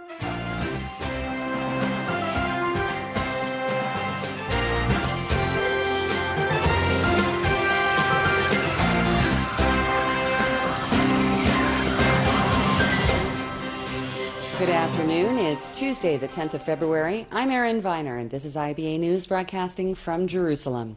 Good afternoon. It's Tuesday, the 10th of February. I'm Erin Viner, and this is IBA News broadcasting from Jerusalem.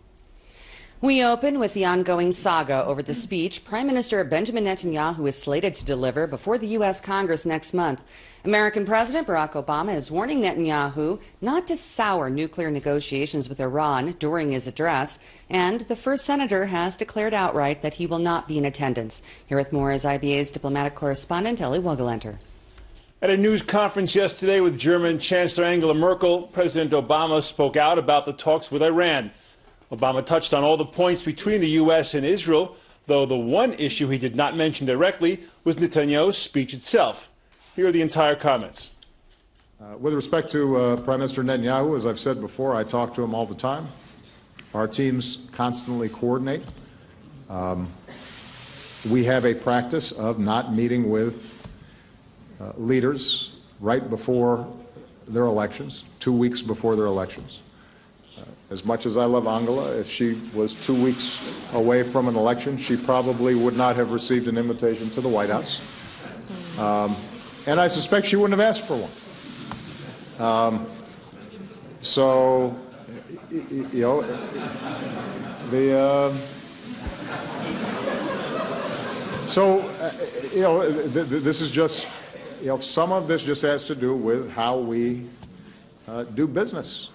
We open with the ongoing saga over the speech Prime Minister Benjamin Netanyahu is slated to deliver before the U.S. Congress next month. American President Barack Obama is warning Netanyahu not to sour nuclear negotiations with Iran during his address, and the first senator has declared outright that he will not be in attendance. Here with more is IBA's diplomatic correspondent Ellie Wogelenter. At a news conference yesterday with German Chancellor Angela Merkel, President Obama spoke out about the talks with Iran. Obama touched on all the points between the U.S. and Israel, though the one issue he did not mention directly was Netanyahu's speech itself. Here are the entire comments. With respect to Prime Minister Netanyahu, as I've said before, I talk to him all the time. Our teams constantly coordinate. We have a practice of not meeting with leaders right before their elections, 2 weeks before their elections. As much as I love Angela, if she was 2 weeks away from an election, she probably would not have received an invitation to the White House. And I suspect she wouldn't have asked for one. So, you know, this is just, you know, some of this just has to do with how we do business.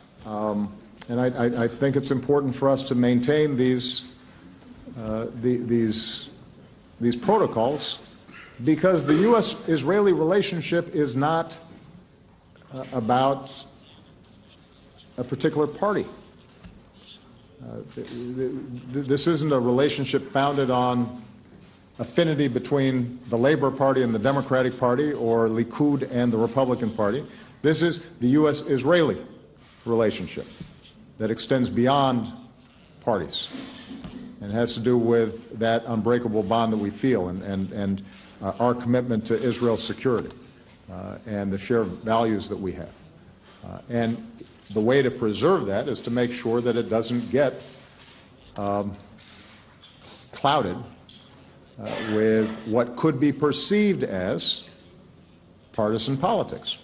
And I think it's important for us to maintain these protocols, because the U.S.-Israeli relationship is not about a particular party. This isn't a relationship founded on affinity between the Labor Party and the Democratic Party, or Likud and the Republican Party. This is the U.S.-Israeli relationship that extends beyond parties and has to do with that unbreakable bond that we feel and our commitment to Israel's security and the shared values that we have. And the way to preserve that is to make sure that it doesn't get clouded with what could be perceived as partisan politics.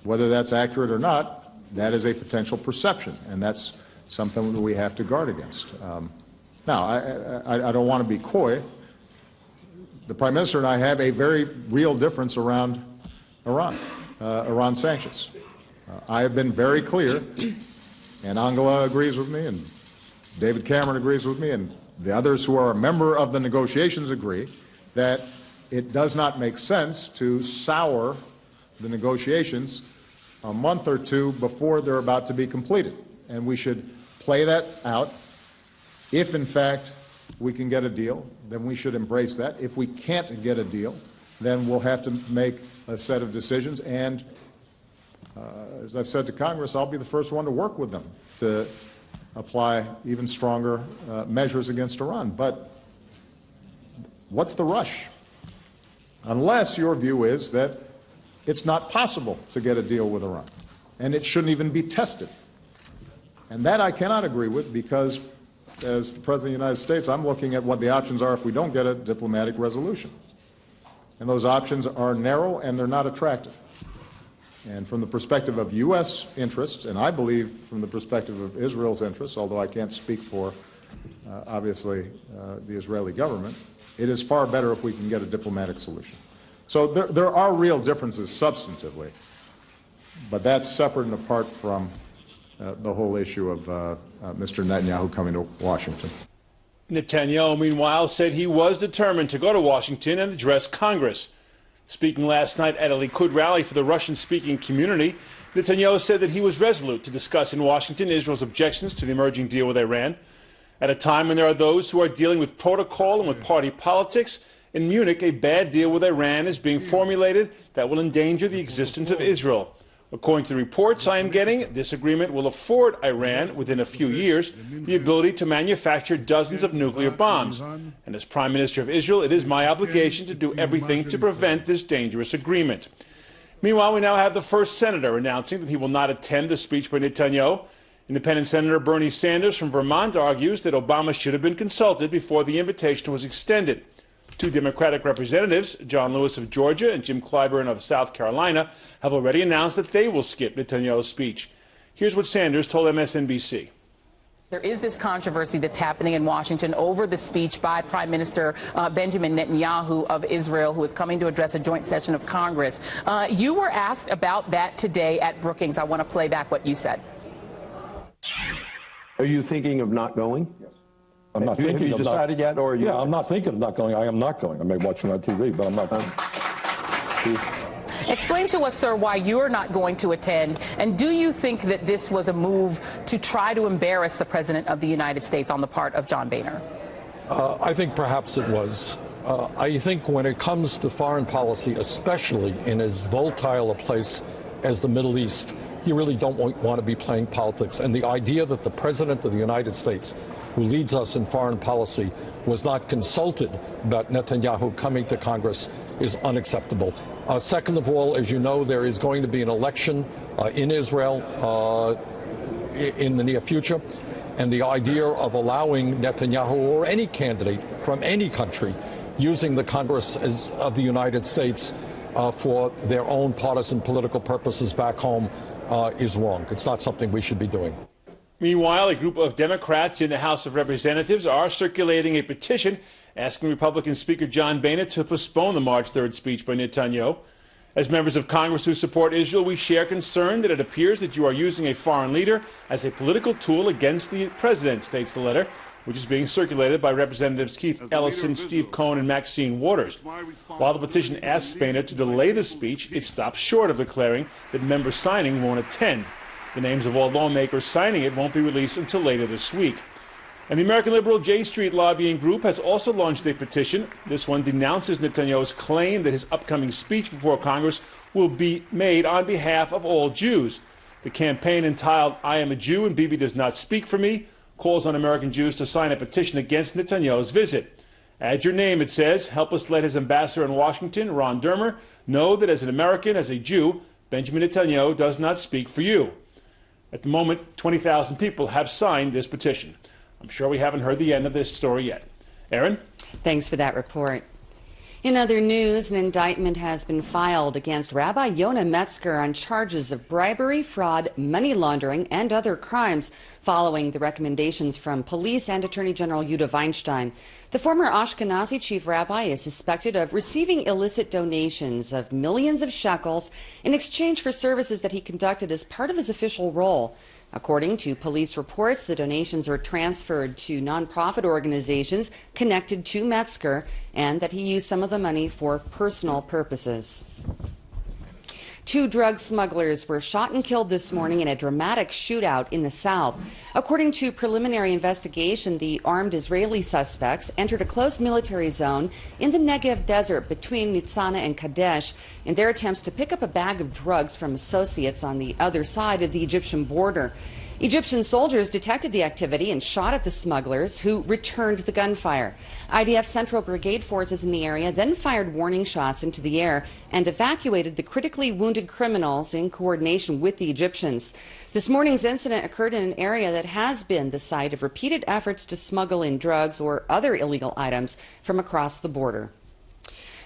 Whether that's accurate or not, that is a potential perception, and that's something that we have to guard against. Now, I don't want to be coy. The Prime Minister and I have a very real difference around Iran sanctions. I have been very clear, and Angela agrees with me, and David Cameron agrees with me, and the others who are a member of the negotiations agree that it does not make sense to sour the negotiations a month or two before they're about to be completed. And we should play that out. If, in fact, we can get a deal, then we should embrace that. If we can't get a deal, then we'll have to make a set of decisions. And as I've said to Congress, I'll be the first one to work with them to apply even stronger measures against Iran. But what's the rush? Unless your view is that it's not possible to get a deal with Iran, and it shouldn't even be tested. And that I cannot agree with, because as the President of the United States, I'm looking at what the options are if we don't get a diplomatic resolution. And those options are narrow and they're not attractive. And from the perspective of U.S. interests, and I believe from the perspective of Israel's interests, although I can't speak for, obviously, the Israeli government, it is far better if we can get a diplomatic solution. So there are real differences substantively, but that's separate and apart from the whole issue of Mr. Netanyahu coming to Washington. Netanyahu, meanwhile, said he was determined to go to Washington and address Congress. Speaking last night at a Likud rally for the Russian-speaking community, Netanyahu said that he was resolute to discuss in Washington Israel's objections to the emerging deal with Iran. At a time when there are those who are dealing with protocol and with party politics, in Munich, a bad deal with Iran is being formulated that will endanger the existence of Israel. According to the reports I am getting, this agreement will afford Iran, within a few years, the ability to manufacture dozens of nuclear bombs. And as Prime Minister of Israel, it is my obligation to do everything to prevent this dangerous agreement. Meanwhile, we now have the first senator announcing that he will not attend the speech by Netanyahu. Independent Senator Bernie Sanders from Vermont argues that Obama should have been consulted before the invitation was extended. Two Democratic representatives, John Lewis of Georgia and Jim Clyburn of South Carolina, have already announced that they will skip Netanyahu's speech. Here's what Sanders told MSNBC. There is this controversy that's happening in Washington over the speech by Prime Minister Benjamin Netanyahu of Israel, who is coming to address a joint session of Congress. You were asked about that today at Brookings. I want to play back what you said. Are you thinking of not going? Yes. I'm not thinking. Have you decided yet, or are you? Yeah, I'm not thinking of not going. I am not going. I may watch it on TV, but I'm not going. Explain to us, sir, why you are not going to attend, and do you think that this was a move to try to embarrass the President of the United States on the part of John Boehner? I think perhaps it was. I think when it comes to foreign policy, especially in as volatile a place as the Middle East, you really don't want to be playing politics. And the idea that the President of the United States, who leads us in foreign policy, was not consulted about Netanyahu coming to Congress is unacceptable. Second of all, as you know, there is going to be an election in Israel in the near future. And the idea of allowing Netanyahu or any candidate from any country using the Congress of the United States for their own partisan political purposes back home is wrong. It's not something we should be doing. Meanwhile, a group of Democrats in the House of Representatives are circulating a petition asking Republican Speaker John Boehner to postpone the March 3rd speech by Netanyahu. As members of Congress who support Israel, we share concern that it appears that you are using a foreign leader as a political tool against the president, states the letter, which is being circulated by Representatives Keith Ellison, Steve Cohen, and Maxine Waters. While the petition asks Boehner to delay the speech, it stops short of declaring that members signing won't attend. The names of all lawmakers signing it won't be released until later this week. And the American liberal J Street lobbying group has also launched a petition. This one denounces Netanyahu's claim that his upcoming speech before Congress will be made on behalf of all Jews. The campaign, entitled "I Am a Jew and Bibi Does Not Speak for Me," calls on American Jews to sign a petition against Netanyahu's visit. Add your name, it says. Help us let his ambassador in Washington, Ron Dermer, know that as an American, as a Jew, Benjamin Netanyahu does not speak for you. At the moment, 20,000 people have signed this petition. I'm sure we haven't heard the end of this story yet. Erin? Thanks for that report. In other news, an indictment has been filed against Rabbi Yonah Metzger on charges of bribery, fraud, money laundering, and other crimes following the recommendations from police and Attorney General Yehuda Weinstein. The former Ashkenazi chief rabbi is suspected of receiving illicit donations of millions of shekels in exchange for services that he conducted as part of his official role. According to police reports, the donations were transferred to nonprofit organizations connected to Metzger, and that he used some of the money for personal purposes. Two drug smugglers were shot and killed this morning in a dramatic shootout in the south. According to preliminary investigation, the armed Israeli suspects entered a closed military zone in the Negev desert between Nitzana and Kadesh in their attempts to pick up a bag of drugs from associates on the other side of the Egyptian border. Egyptian soldiers detected the activity and shot at the smugglers, who returned the gunfire. IDF Central Brigade forces in the area then fired warning shots into the air and evacuated the critically wounded criminals in coordination with the Egyptians. This morning's incident occurred in an area that has been the site of repeated efforts to smuggle in drugs or other illegal items from across the border.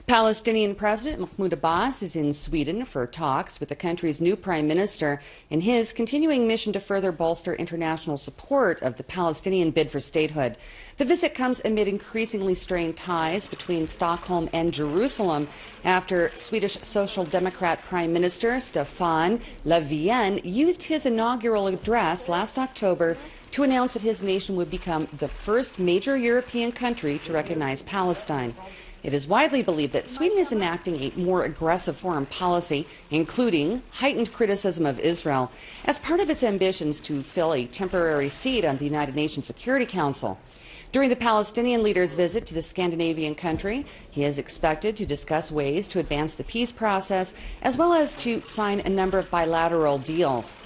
Palestinian President Mahmoud Abbas is in Sweden for talks with the country's new prime minister in his continuing mission to further bolster international support of the Palestinian bid for statehood. The visit comes amid increasingly strained ties between Stockholm and Jerusalem after Swedish Social Democrat Prime Minister Stefan Löfven used his inaugural address last October to announce that his nation would become the first major European country to recognize Palestine. It is widely believed that Sweden is enacting a more aggressive foreign policy, including heightened criticism of Israel, as part of its ambitions to fill a temporary seat on the United Nations Security Council. During the Palestinian leader's visit to the Scandinavian country, he is expected to discuss ways to advance the peace process, as well as to sign a number of bilateral deals.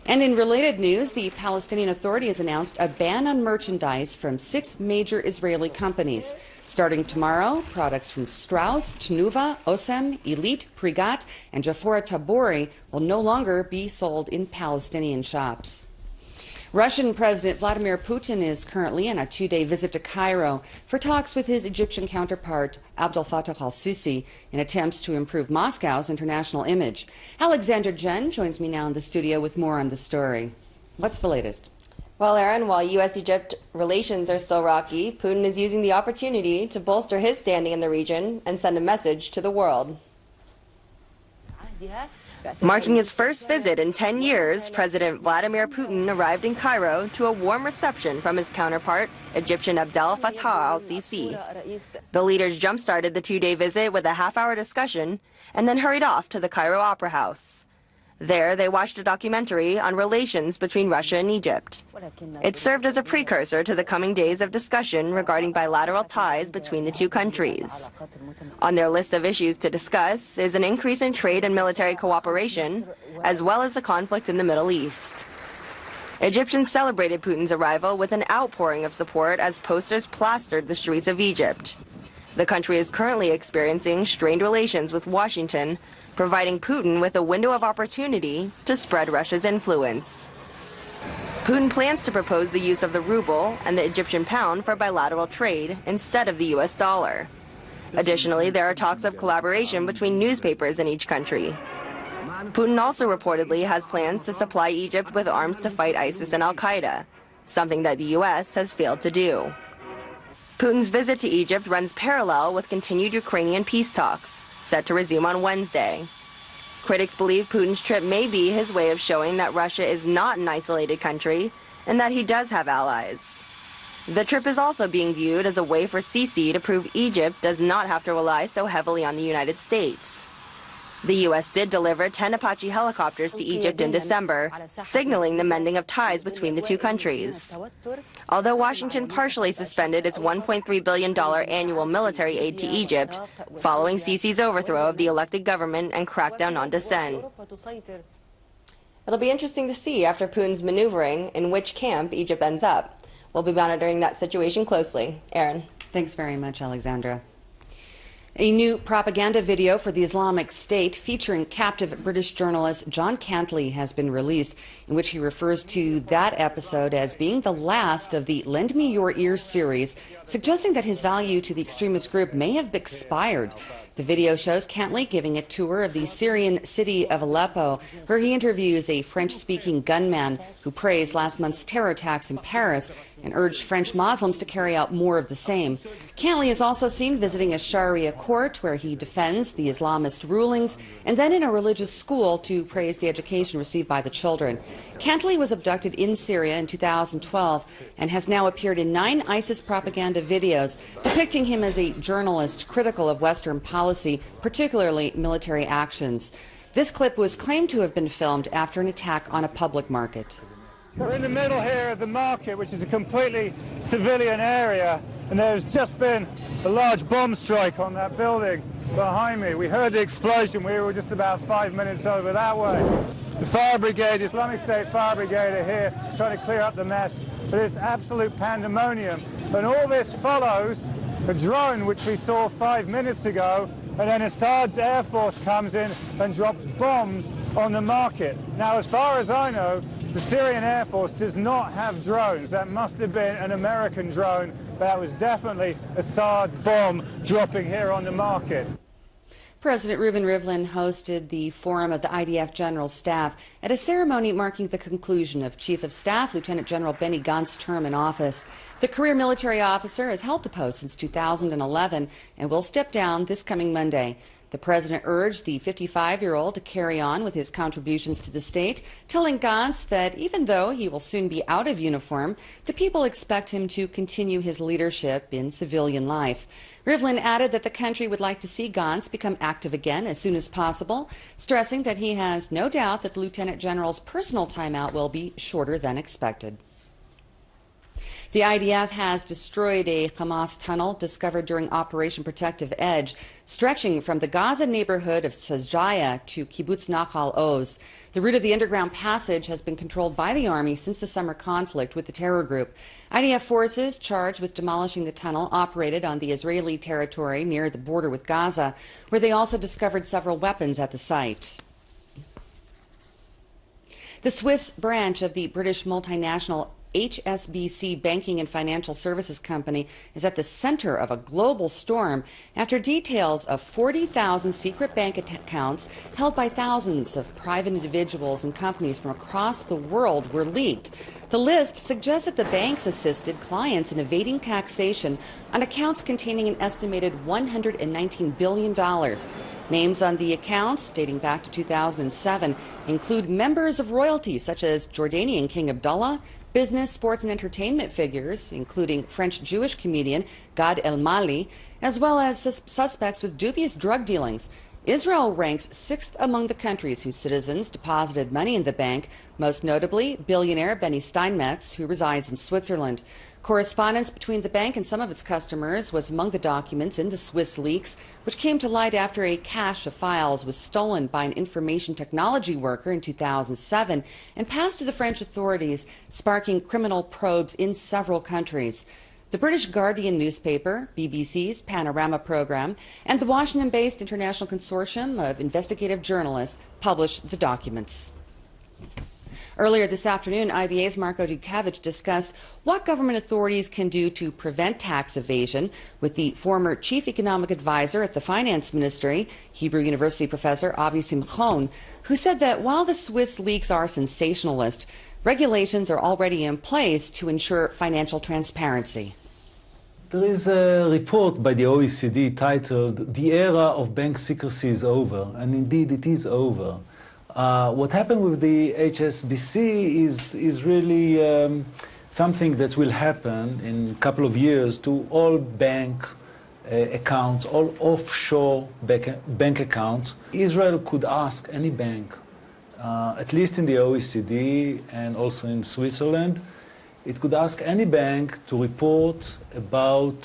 And in related news, the Palestinian Authority has announced a ban on merchandise from 6 major Israeli companies. Starting tomorrow, products from Strauss, Tnuva, Osem, Elite, Prigat, and Jafora Tabori will no longer be sold in Palestinian shops. Russian President Vladimir Putin is currently on a 2-day visit to Cairo for talks with his Egyptian counterpart Abdel Fattah al-Sisi in attempts to improve Moscow's international image. Alexander Jen joins me now in the studio with more on the story. What's the latest? Well, Aaron, while U.S.-Egypt relations are still rocky, Putin is using the opportunity to bolster his standing in the region and send a message to the world. Marking his first visit in 10 years, President Vladimir Putin arrived in Cairo to a warm reception from his counterpart, Egyptian Abdel Fattah al-Sisi. The leaders jump-started the 2-day visit with a half-hour discussion and then hurried off to the Cairo Opera House. There, they watched a documentary on relations between Russia and Egypt. It served as a precursor to the coming days of discussion regarding bilateral ties between the two countries. On their list of issues to discuss is an increase in trade and military cooperation, as well as the conflict in the Middle East. Egyptians celebrated Putin's arrival with an outpouring of support as posters plastered the streets of Egypt. The country is currently experiencing strained relations with Washington, providing Putin with a window of opportunity to spread Russia's influence. Putin plans to propose the use of the ruble and the Egyptian pound for bilateral trade instead of the U.S. dollar. Additionally, there are talks of collaboration between newspapers in each country. Putin also reportedly has plans to supply Egypt with arms to fight ISIS and al-Qaeda, something that the U.S. has failed to do. Putin's visit to Egypt runs parallel with continued Ukrainian peace talks, set to resume on Wednesday. Critics believe Putin's trip may be his way of showing that Russia is not an isolated country and that he does have allies. The trip is also being viewed as a way for Sisi to prove Egypt does not have to rely so heavily on the United States. The U.S. did deliver 10 Apache helicopters to Egypt in December, signaling the mending of ties between the two countries. Although Washington partially suspended its $1.3 billion annual military aid to Egypt, following Sisi's overthrow of the elected government and crackdown on dissent. It'll be interesting to see after Putin's maneuvering in which camp Egypt ends up. We'll be monitoring that situation closely. Aaron. Thanks very much, Alexandra. A new propaganda video for the Islamic State featuring captive British journalist John Cantley has been released, in which he refers to that episode as being the last of the Lend Me Your Ear series, suggesting that his value to the extremist group may have expired. The video shows Cantley giving a tour of the Syrian city of Aleppo, where he interviews a French-speaking gunman who praised last month's terror attacks in Paris and urged French Muslims to carry out more of the same. Cantley is also seen visiting a Sharia court where he defends the Islamist rulings, and then in a religious school to praise the education received by the children. Cantley was abducted in Syria in 2012 and has now appeared in 9 ISIS propaganda videos depicting him as a journalist critical of Western policy, particularly military actions. This clip was claimed to have been filmed after an attack on a public market. We're in the middle here of the market, which is a completely civilian area, and there's just been a large bomb strike on that building behind me. We heard the explosion. We were just about 5 minutes over that way. The fire brigade, the Islamic State fire brigade are here trying to clear up the mess, but it's absolute pandemonium. And all this follows a drone which we saw 5 minutes ago, and then Assad's Air Force comes in and drops bombs on the market. Now, as far as I know, the Syrian Air Force does not have drones. That must have been an American drone. That was definitely Assad bomb dropping here on the market. President Reuven Rivlin hosted the Forum of the IDF General Staff at a ceremony marking the conclusion of Chief of Staff Lieutenant General Benny Gantz's term in office. The career military officer has held the post since 2011 and will step down this coming Monday. The president urged the 55-year-old to carry on with his contributions to the state, telling Gantz that even though he will soon be out of uniform, the people expect him to continue his leadership in civilian life. Rivlin added that the country would like to see Gantz become active again as soon as possible, stressing that he has no doubt that the Lieutenant General's personal timeout will be shorter than expected. The IDF has destroyed a Hamas tunnel discovered during Operation Protective Edge, stretching from the Gaza neighborhood of Sajaya to Kibbutz Nahal Oz. The route of the underground passage has been controlled by the army since the summer conflict with the terror group. IDF forces charged with demolishing the tunnel operated on the Israeli territory near the border with Gaza, where they also discovered several weapons at the site. The Swiss branch of the British multinational HSBC Banking and Financial Services Company is at the center of a global storm after details of 40,000 secret bank accounts held by thousands of private individuals and companies from across the world were leaked. The list suggests that the banks assisted clients in evading taxation on accounts containing an estimated $119 billion. Names on the accounts, dating back to 2007, include members of royalty such as Jordanian King Abdullah, business, sports, and entertainment figures, including French Jewish comedian Gad El-Mali, as well as suspects with dubious drug dealings. Israel ranks 6th among the countries whose citizens deposited money in the bank, most notably billionaire Benny Steinmetz, who resides in Switzerland. Correspondence between the bank and some of its customers was among the documents in the Swiss leaks, which came to light after a cache of files was stolen by an information technology worker in 2007 and passed to the French authorities, sparking criminal probes in several countries. The British Guardian newspaper, BBC's Panorama program, and the Washington-based International Consortium of Investigative Journalists published the documents. Earlier this afternoon, IBA's Marko Dukavich discussed what government authorities can do to prevent tax evasion with the former chief economic advisor at the finance ministry, Hebrew University professor Avi Simchon, who said that while the Swiss leaks are sensationalist, regulations are already in place to ensure financial transparency. There is a report by the OECD titled "The Era of Bank Secrecy is Over," and indeed it is over. What happened with the HSBC is really something that will happen in a couple of years to all bank accounts, all offshore bank accounts. Israel could ask any bank, at least in the OECD and also in Switzerland, it could ask any bank to report about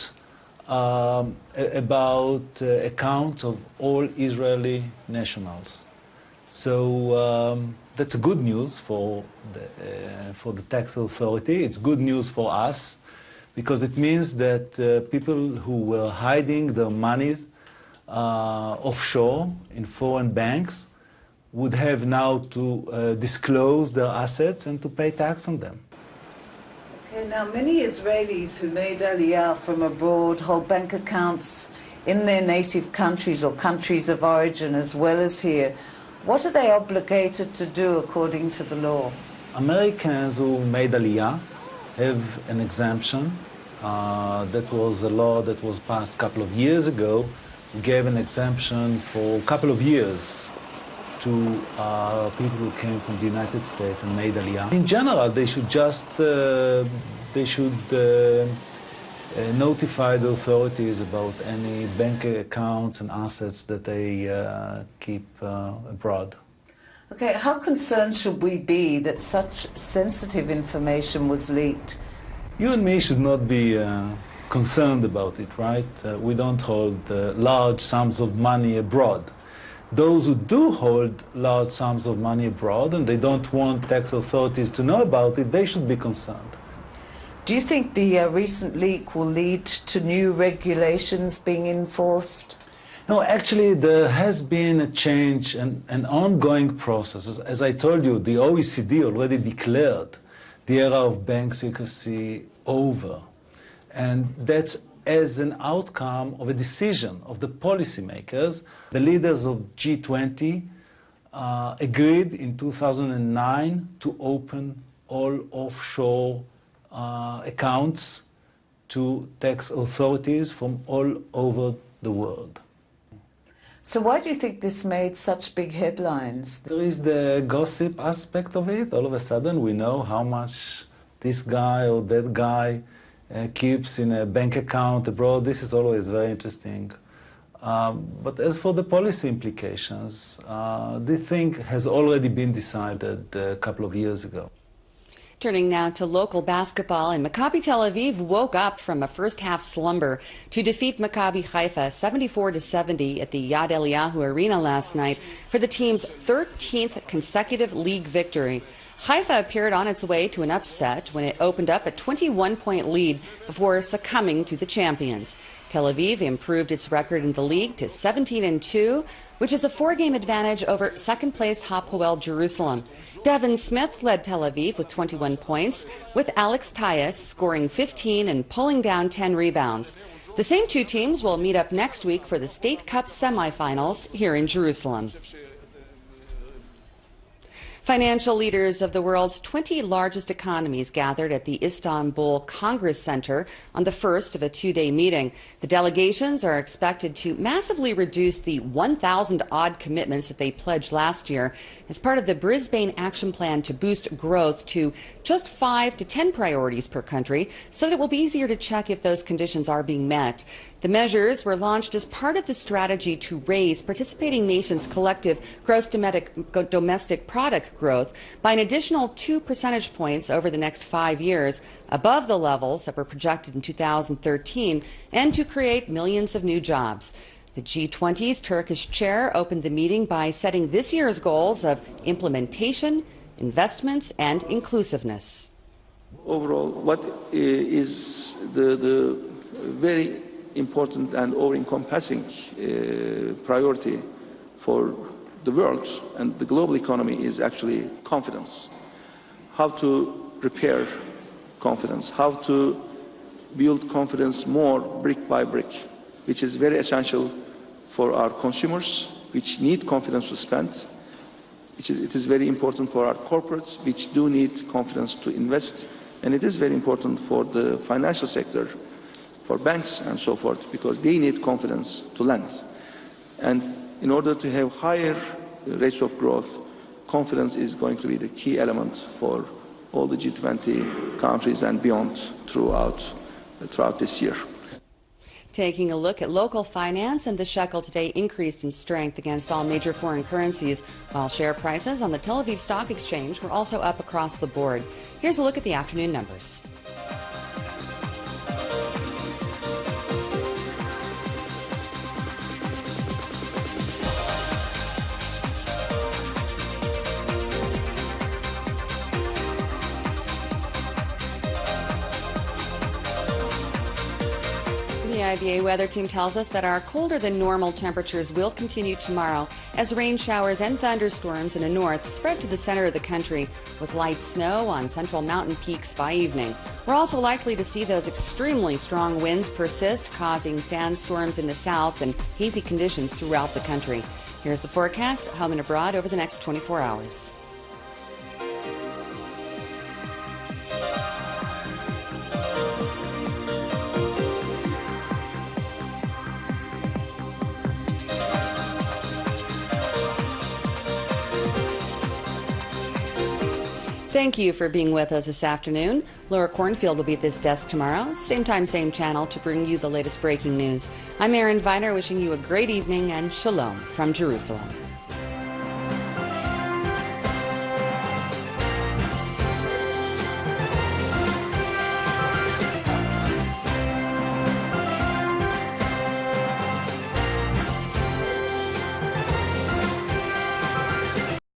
accounts of all Israeli nationals. So that's good news for the tax authority. It's good news for us because it means that people who were hiding their monies offshore in foreign banks would have now to disclose their assets and to pay tax on them. Okay, now many Israelis who made Aliyah from abroad hold bank accounts in their native countries or countries of origin as well as here. What are they obligated to do according to the law? Americans who made Aliyah have an exemption. That was a law that was passed a couple of years ago. We gave an exemption for a couple of years to people who came from the United States and made Aliyah. In general, they should just notify the authorities about any bank accounts and assets that they keep abroad. Okay, how concerned should we be that such sensitive information was leaked? You and me should not be concerned about it, right? We don't hold large sums of money abroad. Those who do hold large sums of money abroad and they don't want tax authorities to know about it, they should be concerned. Do you think the recent leak will lead to new regulations being enforced? No, actually there has been a change and an ongoing process. As I told you, the OECD already declared the era of bank secrecy over. And that's as an outcome of a decision of the policymakers. The leaders of G20 agreed in 2009 to open all offshore accounts to tax authorities from all over the world. So why do you think this made such big headlines? There is the gossip aspect of it. All of a sudden we know how much this guy or that guy keeps in a bank account abroad. This is always very interesting. But as for the policy implications, this thing has already been decided a couple of years ago. Turning now to local basketball, and Maccabi Tel Aviv woke up from a first-half slumber to defeat Maccabi Haifa 74-70 at the Yad Eliyahu Arena last night for the team's 13th consecutive league victory. Haifa appeared on its way to an upset when it opened up a 21-point lead before succumbing to the champions. Tel Aviv improved its record in the league to 17-2, which is a 4-game advantage over second-place Hapoel Jerusalem. Devin Smith led Tel Aviv with 21 points, with Alex Tyus scoring 15 and pulling down 10 rebounds. The same two teams will meet up next week for the State Cup semifinals here in Jerusalem. Financial leaders of the world's 20 largest economies gathered at the Istanbul Congress Center on the first of a 2-day meeting. The delegations are expected to massively reduce the 1,000-odd commitments that they pledged last year as part of the Brisbane Action Plan to boost growth to just 5 to 10 priorities per country, so that it will be easier to check if those conditions are being met. The measures were launched as part of the strategy to raise participating nations' collective gross domestic product growth by an additional 2 percentage points over the next 5 years, above the levels that were projected in 2013, and to create millions of new jobs. The G20's Turkish chair opened the meeting by setting this year's goals of implementation, investments, and inclusiveness. Overall, what is the very important and all-encompassing priority for the world and the global economy is actually confidence. How to repair confidence, how to build confidence more brick by brick, which is very essential for our consumers, which need confidence to spend. It is very important for our corporates, which do need confidence to invest. And it is very important for the financial sector, for banks and so forth, because they need confidence to lend. And in order to have higher rates of growth, confidence is going to be the key element for all the G20 countries and beyond throughout this year. Taking a look at local finance, and the shekel today increased in strength against all major foreign currencies, while share prices on the Tel Aviv Stock Exchange were also up across the board. Here's a look at the afternoon numbers. The IBA weather team tells us that our colder than normal temperatures will continue tomorrow as rain showers and thunderstorms in the north spread to the center of the country, with light snow on central mountain peaks by evening. We're also likely to see those extremely strong winds persist, causing sandstorms in the south and hazy conditions throughout the country. Here's the forecast, home and abroad, over the next 24 hours. Thank you for being with us this afternoon. Laura Cornfield will be at this desk tomorrow, same time, same channel, to bring you the latest breaking news. I'm Erin Viner, wishing you a great evening and shalom from Jerusalem.